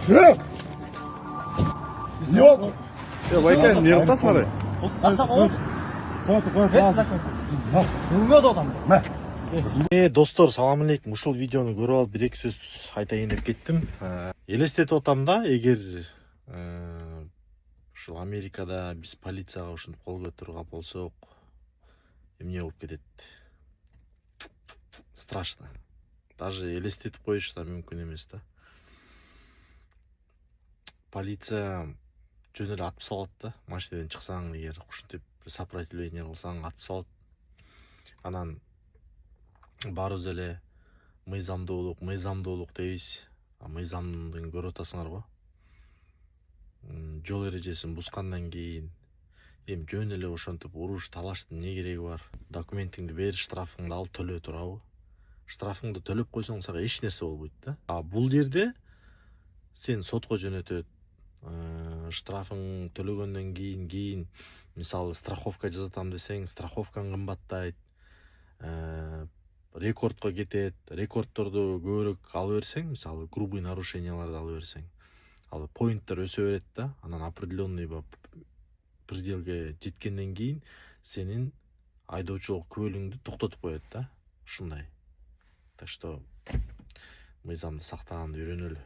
Yok. Ya baykan ne yaptasın abi? Достор, салам алейкум. Ушул видеону көрүп алып бир эки сөз айтайын деп кеттим. Элестетип атам да, эгер ушул Америкада биз полицияга ушинтип кол көтөрүп болсок, эмне болуп кетет? Страшно. Даже элестетип коюш да мүмкүн эмес да. Полиция жөн эле атып салат да. Машинадан чыксаң, эгер ушинтип сопротивление кылсаң, атып салат. Анан баарыбыз эле мыйзамдуулук дейбиз. Мыйзамдын көрүп атасыңар го. Жол эрежесин бускандан кийин эми жөн эле ошентип уруш талаштын эмне кереги бар? Документиңди бер, штрафыңды ал, төлө турабы? Штрафыңды төлөп койсоң сага эч нерсе болбойт да. Бул жерде сен сотко жөнөтөт. Штрафың төлөгөндөн кийин мисалы страховка жасатам десең, страховкаң кымбаттайт. Рекордко кетет. Рекордторду көбүрөөк алып берсең, мисалы грубый нарушенияларды алып берсең, ал поинттер өсө берет да. Анан определенный пределге жеткенден кийин сенин айдоочулук күбөлүңдү токтотуп коет да. Ушундай. Так что мыйзамды сактаганды үйрөнөлү.